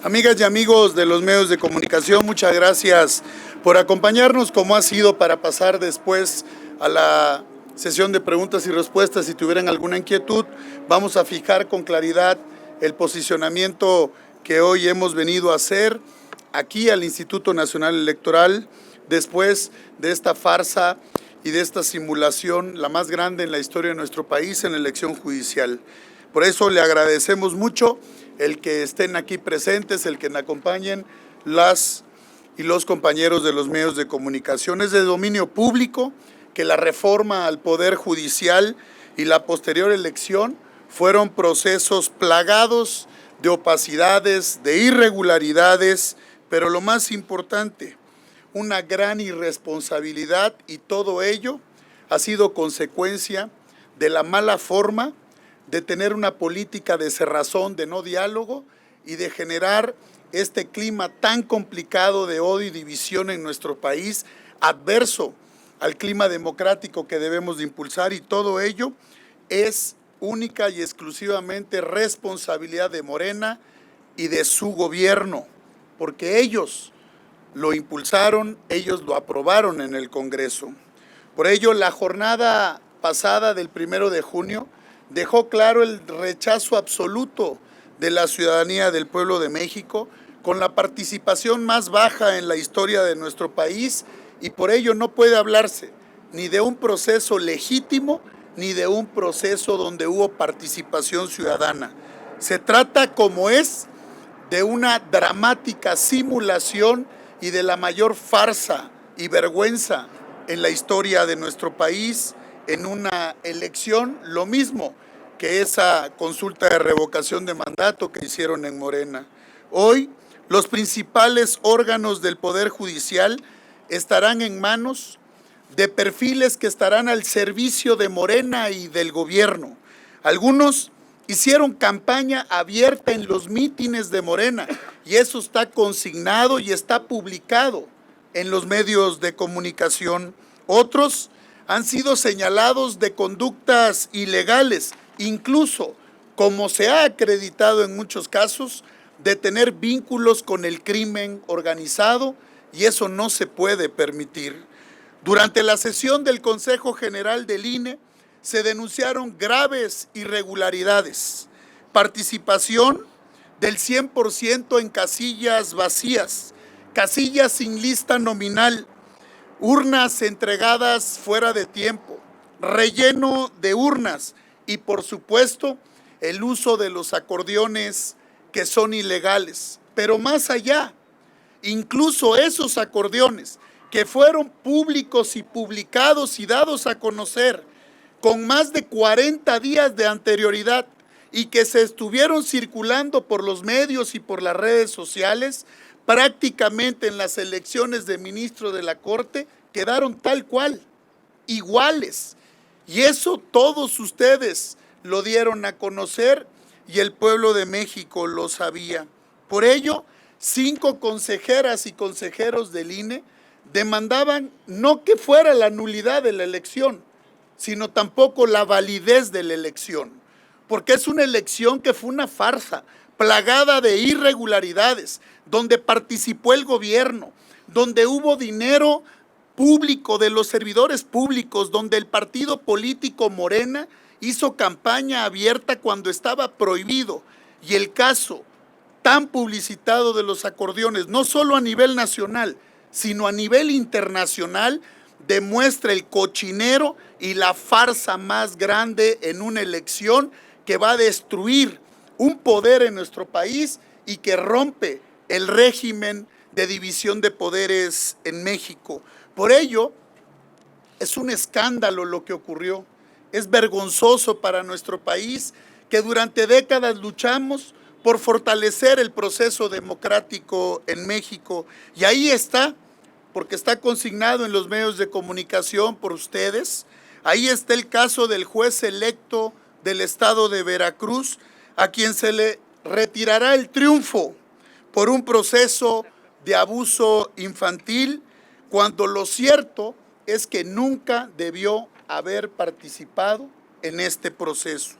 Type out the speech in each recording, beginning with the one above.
Amigas y amigos de los medios de comunicación, muchas gracias por acompañarnos, como ha sido para pasar después a la sesión de preguntas y respuestas. Si tuvieran alguna inquietud, vamos a fijar con claridad el posicionamiento que hoy hemos venido a hacer aquí al Instituto Nacional Electoral, después de esta farsa y de esta simulación, la más grande en la historia de nuestro país en la elección judicial. Por eso le agradecemos mucho el que estén aquí presentes, el que nos acompañen las y los compañeros de los medios de comunicación. Es de dominio público que la reforma al Poder Judicial y la posterior elección fueron procesos plagados de opacidades, de irregularidades, pero lo más importante, una gran irresponsabilidad, y todo ello ha sido consecuencia de la mala forma de tener una política de cerrazón, de no diálogo y de generar este clima tan complicado de odio y división en nuestro país, adverso al clima democrático que debemos de impulsar, y todo ello es única y exclusivamente responsabilidad de Morena y de su gobierno, porque ellos lo impulsaron, ellos lo aprobaron en el Congreso. Por ello, la jornada pasada del 1 de junio dejó claro el rechazo absoluto de la ciudadanía del pueblo de México, con la participación más baja en la historia de nuestro país, y por ello no puede hablarse ni de un proceso legítimo ni de un proceso donde hubo participación ciudadana. Se trata, como es, de una dramática simulación y de la mayor farsa y vergüenza en la historia de nuestro país, en una elección, lo mismo que esa consulta de revocación de mandato que hicieron en Morena. Hoy, los principales órganos del Poder Judicial estarán en manos de perfiles que estarán al servicio de Morena y del gobierno. Algunos hicieron campaña abierta en los mítines de Morena, y eso está consignado y está publicado en los medios de comunicación. Otros han sido señalados de conductas ilegales, incluso, como se ha acreditado en muchos casos, de tener vínculos con el crimen organizado, y eso no se puede permitir. Durante la sesión del Consejo General del INE se denunciaron graves irregularidades, participación del 100% en casillas vacías, casillas sin lista nominal, urnas entregadas fuera de tiempo, relleno de urnas y, por supuesto, el uso de los acordeones que son ilegales. Pero más allá, incluso esos acordeones que fueron públicos y publicados y dados a conocer con más de 40 días de anterioridad y que se estuvieron circulando por los medios y por las redes sociales, prácticamente en las elecciones de ministro de la Corte quedaron tal cual, iguales. Y eso todos ustedes lo dieron a conocer y el pueblo de México lo sabía. Por ello, 5 consejeras y consejeros del INE demandaban no que fuera la nulidad de la elección, sino tampoco la validez de la elección, porque es una elección que fue una farsa, plagada de irregularidades, donde participó el gobierno, donde hubo dinero público de los servidores públicos, donde el partido político Morena hizo campaña abierta cuando estaba prohibido, y el caso tan publicitado de los acordeones, no solo a nivel nacional, sino a nivel internacional, demuestra el cochinero y la farsa más grande en una elección que va a destruir un poder en nuestro país y que rompe el régimen de división de poderes en México. Por ello, es un escándalo lo que ocurrió. Es vergonzoso para nuestro país, que durante décadas luchamos por fortalecer el proceso democrático en México. Y ahí está, porque está consignado en los medios de comunicación por ustedes. Ahí está el caso del juez electo del estado de Veracruz, a quien se le retirará el triunfo por un proceso de abuso infantil, cuando lo cierto es que nunca debió haber participado en este proceso.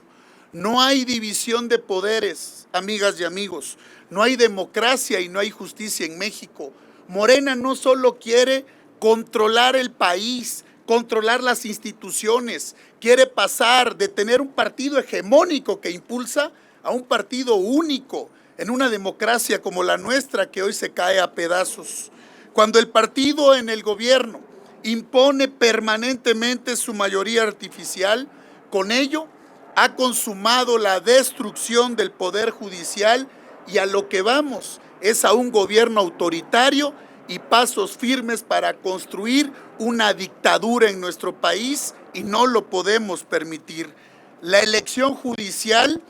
No hay división de poderes, amigas y amigos. no hay democracia y no hay justicia en México. Morena no solo quiere controlar el país, controlar las instituciones, quiere pasar de tener un partido hegemónico que impulsa a un partido único en una democracia como la nuestra que hoy se cae a pedazos. Cuando el partido en el gobierno impone permanentemente su mayoría artificial, con ello ha consumado la destrucción del poder judicial y a lo que vamos es a un gobierno autoritario y pasos firmes para construir una dictadura en nuestro país y no lo podemos permitir. La elección judicial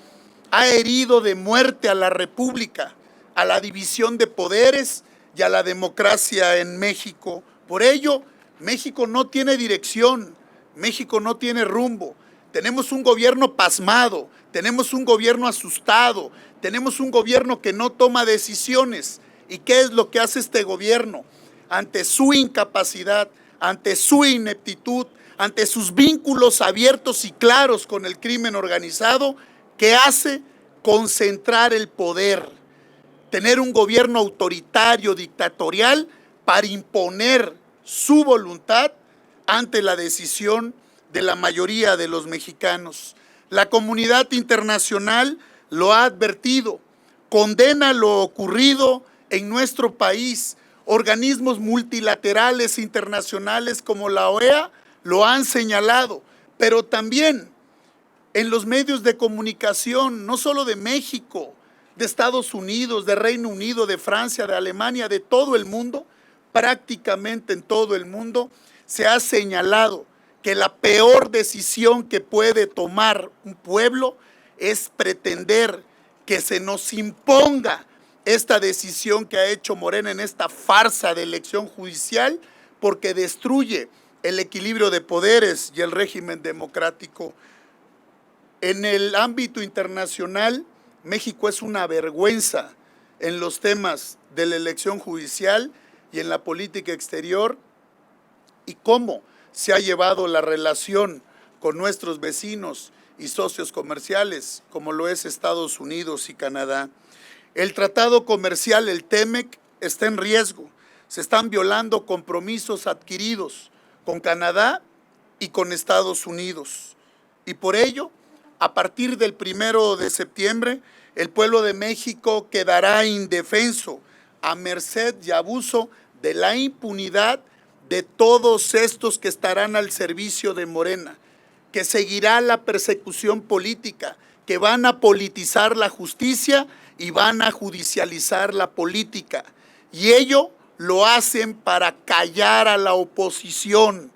ha herido de muerte a la República, a la división de poderes y a la democracia en México. Por ello, México no tiene dirección, México no tiene rumbo. Tenemos un gobierno pasmado, tenemos un gobierno asustado, tenemos un gobierno que no toma decisiones. ¿Y qué es lo que hace este gobierno? Ante su incapacidad, ante su ineptitud, ante sus vínculos abiertos y claros con el crimen organizado, ¿qué hace? Concentrar el poder, tener un gobierno autoritario, dictatorial, para imponer su voluntad ante la decisión de la mayoría de los mexicanos. La comunidad internacional lo ha advertido, condena lo ocurrido en nuestro país. Organismos multilaterales internacionales como la OEA lo han señalado, pero también en los medios de comunicación, no solo de México, de Estados Unidos, de Reino Unido, de Francia, de Alemania, de todo el mundo, prácticamente en todo el mundo, se ha señalado que la peor decisión que puede tomar un pueblo es pretender que se nos imponga esta decisión que ha hecho Morena en esta farsa de elección judicial, porque destruye el equilibrio de poderes y el régimen democrático. En el ámbito internacional, México es una vergüenza en los temas de la elección judicial y en la política exterior, y cómo se ha llevado la relación con nuestros vecinos y socios comerciales, como lo es Estados Unidos y Canadá. El tratado comercial, el TEMEC, está en riesgo. Se están violando compromisos adquiridos con Canadá y con Estados Unidos. Y por ello, a partir del 1 de septiembre, el pueblo de México quedará indefenso, a merced y abuso de la impunidad de todos estos que estarán al servicio de Morena, que seguirá la persecución política, que van a politizar la justicia y van a judicializar la política. Y ello lo hacen para callar a la oposición,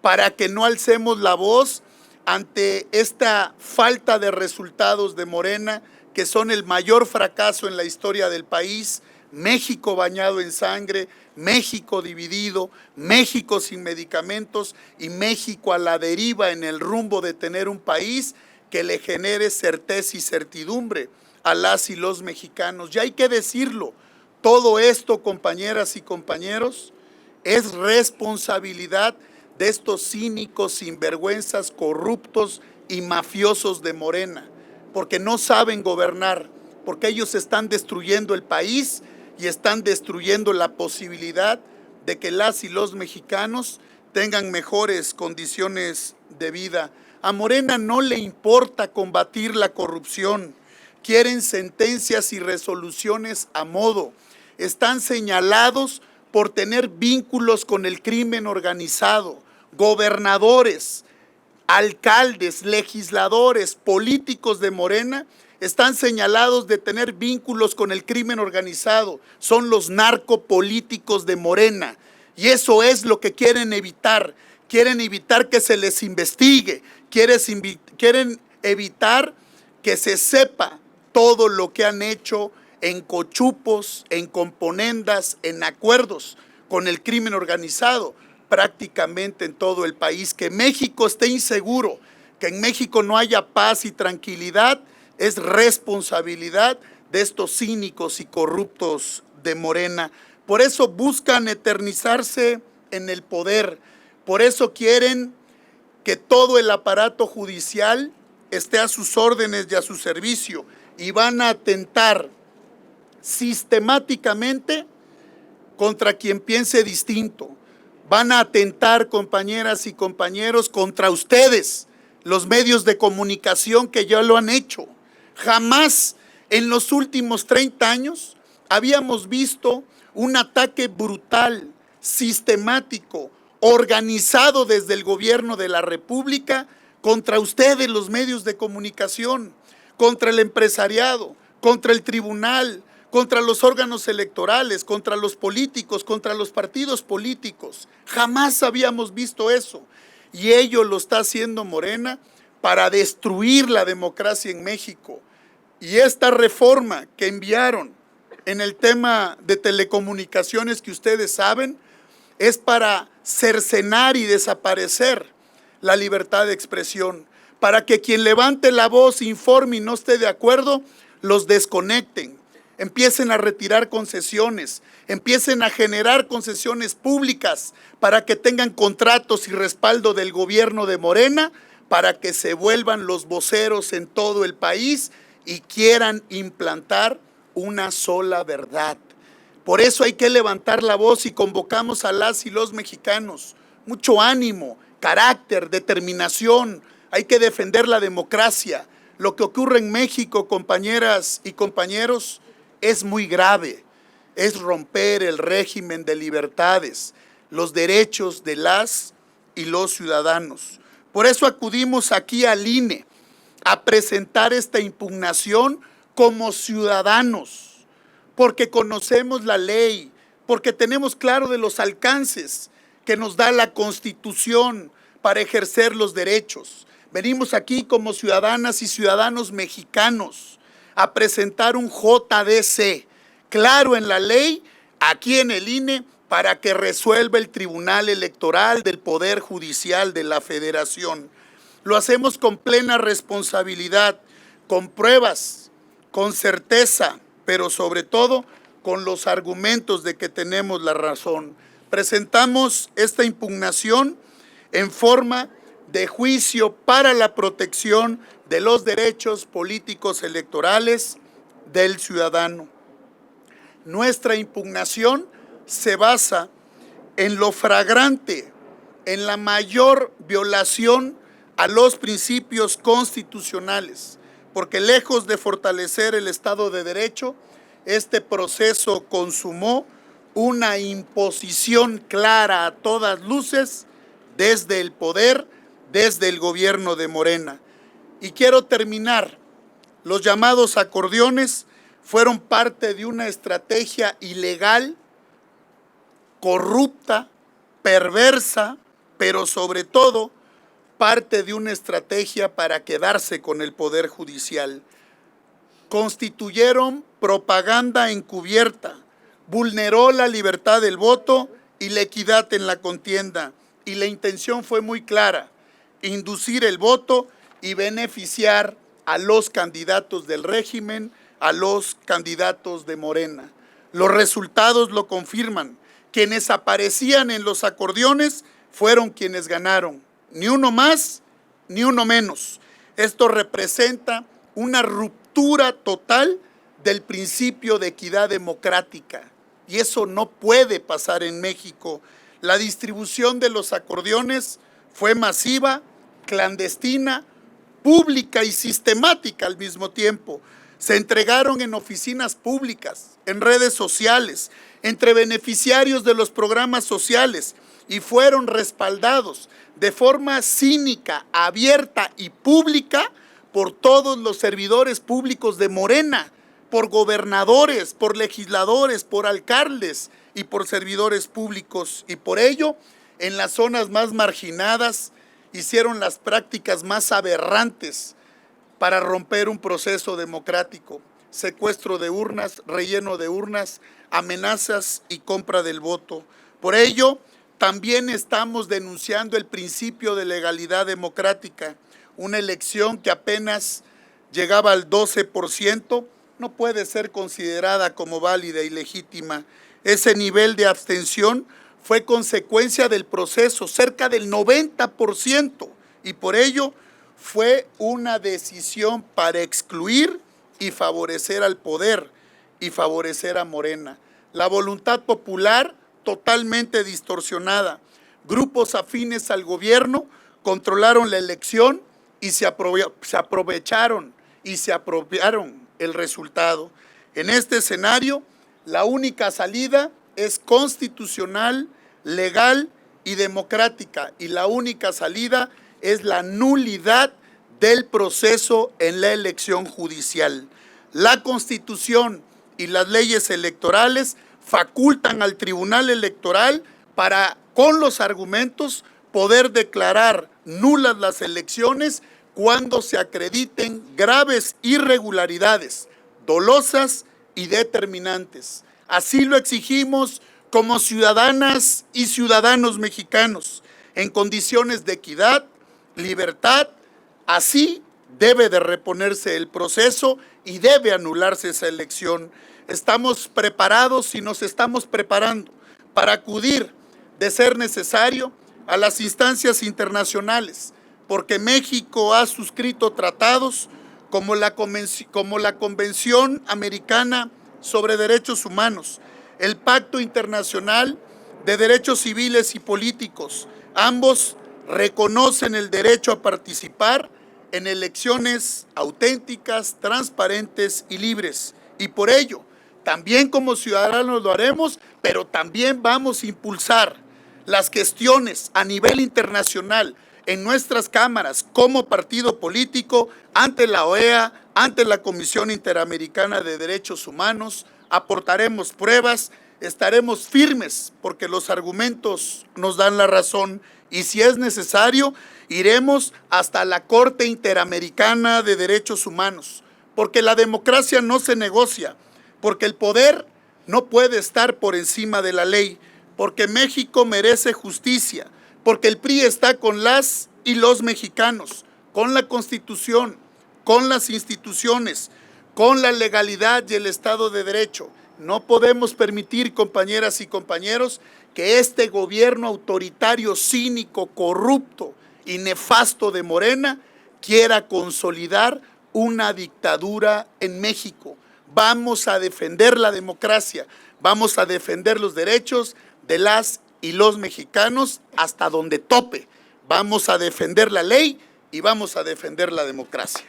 para que no alcemos la voz ante esta falta de resultados de Morena, que son el mayor fracaso en la historia del país. México bañado en sangre, México dividido, México sin medicamentos y México a la deriva en el rumbo de tener un país que le genere certeza y certidumbre a las y los mexicanos. Y hay que decirlo, todo esto, compañeras y compañeros, es responsabilidad de estos cínicos, sinvergüenzas, corruptos y mafiosos de Morena, porque no saben gobernar, porque ellos están destruyendo el país y están destruyendo la posibilidad de que las y los mexicanos tengan mejores condiciones de vida. A Morena no le importa combatir la corrupción, quieren sentencias y resoluciones a modo, están señalados por tener vínculos con el crimen organizado, gobernadores, alcaldes, legisladores, políticos de Morena, están señalados de tener vínculos con el crimen organizado, son los narcopolíticos de Morena, y eso es lo que quieren evitar que se les investigue, quieren evitar que se sepa todo lo que han hecho en cochupos, en componendas, en acuerdos con el crimen organizado, prácticamente en todo el país. Que México esté inseguro, que en México no haya paz y tranquilidad, es responsabilidad de estos cínicos y corruptos de Morena. Por eso buscan eternizarse en el poder, por eso quieren que todo el aparato judicial esté a sus órdenes y a su servicio, y van a atentar sistemáticamente contra quien piense distinto. Van a atentar, compañeras y compañeros, contra ustedes, los medios de comunicación que ya lo han hecho. Jamás en los últimos 30 años habíamos visto un ataque brutal, sistemático, organizado desde el gobierno de la República contra ustedes, los medios de comunicación, contra el empresariado, contra el tribunal, contra los órganos electorales, contra los políticos, contra los partidos políticos. Jamás habíamos visto eso. Y ello lo está haciendo Morena para destruir la democracia en México. Y esta reforma que enviaron en el tema de telecomunicaciones, que ustedes saben, es para cercenar y desaparecer la libertad de expresión, para que quien levante la voz, informe y no esté de acuerdo, los desconecten, empiecen a retirar concesiones, empiecen a generar concesiones públicas para que tengan contratos y respaldo del gobierno de Morena, para que se vuelvan los voceros en todo el país y quieran implantar una sola verdad. Por eso hay que levantar la voz y convocamos a las y los mexicanos. Mucho ánimo, carácter, determinación. Hay que defender la democracia. Lo que ocurre en México, compañeras y compañeros, es muy grave. Es romper el régimen de libertades, los derechos de las y los ciudadanos. Por eso acudimos aquí al INE a presentar esta impugnación como ciudadanos, porque conocemos la ley, porque tenemos claro de los alcances que nos da la Constitución para ejercer los derechos. Venimos aquí como ciudadanas y ciudadanos mexicanos a presentar un JDC claro en la ley, aquí en el INE, para que resuelva el Tribunal Electoral del Poder Judicial de la Federación. Lo hacemos con plena responsabilidad, con pruebas, con certeza, pero sobre todo con los argumentos de que tenemos la razón. Presentamos esta impugnación en forma de juicio para la protección de los derechos políticos electorales del ciudadano. Nuestra impugnación se basa en lo flagrante, en la mayor violación a los principios constitucionales, porque lejos de fortalecer el Estado de Derecho, este proceso consumó una imposición clara a todas luces desde el poder, desde el gobierno de Morena. Y quiero terminar. Los llamados acordeones fueron parte de una estrategia ilegal, corrupta, perversa, pero sobre todo parte de una estrategia para quedarse con el Poder Judicial. Constituyeron propaganda encubierta, vulneró la libertad del voto y la equidad en la contienda. Y la intención fue muy clara: inducir el voto y beneficiar a los candidatos del régimen, a los candidatos de Morena. Los resultados lo confirman. Quienes aparecían en los acordeones fueron quienes ganaron. Ni uno más, ni uno menos. Esto representa una ruptura total del principio de equidad democrática. Y eso no puede pasar en México. La distribución de los acordeones fue masiva, clandestina, pública y sistemática al mismo tiempo. Se entregaron en oficinas públicas, en redes sociales, entre beneficiarios de los programas sociales, y fueron respaldados de forma cínica, abierta y pública por todos los servidores públicos de Morena, por gobernadores, por legisladores, por alcaldes y por servidores públicos. Y por ello, en las zonas más marginadas, hicieron las prácticas más aberrantes para romper un proceso democrático: secuestro de urnas, relleno de urnas, amenazas y compra del voto. Por ello, también estamos denunciando el principio de legalidad democrática. Una elección que apenas llegaba al 12% no puede ser considerada como válida y legítima. Ese nivel de abstención fue consecuencia del proceso, cerca del 90%, y por ello fue una decisión para excluir y favorecer al poder, y favorecer a Morena. La voluntad popular totalmente distorsionada. Grupos afines al gobierno controlaron la elección y se aprovecharon y se apropiaron el resultado. En este escenario, la única salida es constitucional, legal y democrática, y la única salida es la nulidad del proceso en la elección judicial. La Constitución y las leyes electorales facultan al Tribunal Electoral para, con los argumentos, poder declarar nulas las elecciones cuando se acrediten graves irregularidades, dolosas y determinantes. Así lo exigimos como ciudadanas y ciudadanos mexicanos, en condiciones de equidad, libertad. Así debe de reponerse el proceso y debe anularse esa elección. Estamos preparados y nos estamos preparando para acudir, de ser necesario, a las instancias internacionales, porque México ha suscrito tratados como la Convención Americana sobre Derechos Humanos, el Pacto Internacional de Derechos Civiles y Políticos. Ambos reconocen el derecho a participar en elecciones auténticas, transparentes y libres. Y por ello, también como ciudadanos lo haremos, pero también vamos a impulsar las gestiones a nivel internacional en nuestras cámaras como partido político ante la OEA, ante la Comisión Interamericana de Derechos Humanos. Aportaremos pruebas, estaremos firmes porque los argumentos nos dan la razón, y si es necesario, iremos hasta la Corte Interamericana de Derechos Humanos, porque la democracia no se negocia, porque el poder no puede estar por encima de la ley, porque México merece justicia, porque el PRI está con las y los mexicanos, con la Constitución, con las instituciones, con la legalidad y el Estado de Derecho. No podemos permitir, compañeras y compañeros, que este gobierno autoritario, cínico, corrupto y nefasto de Morena quiera consolidar una dictadura en México. Vamos a defender la democracia, vamos a defender los derechos de las y los mexicanos hasta donde tope. Vamos a defender la ley y vamos a defender la democracia.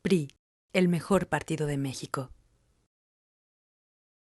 PRI, el mejor partido de México.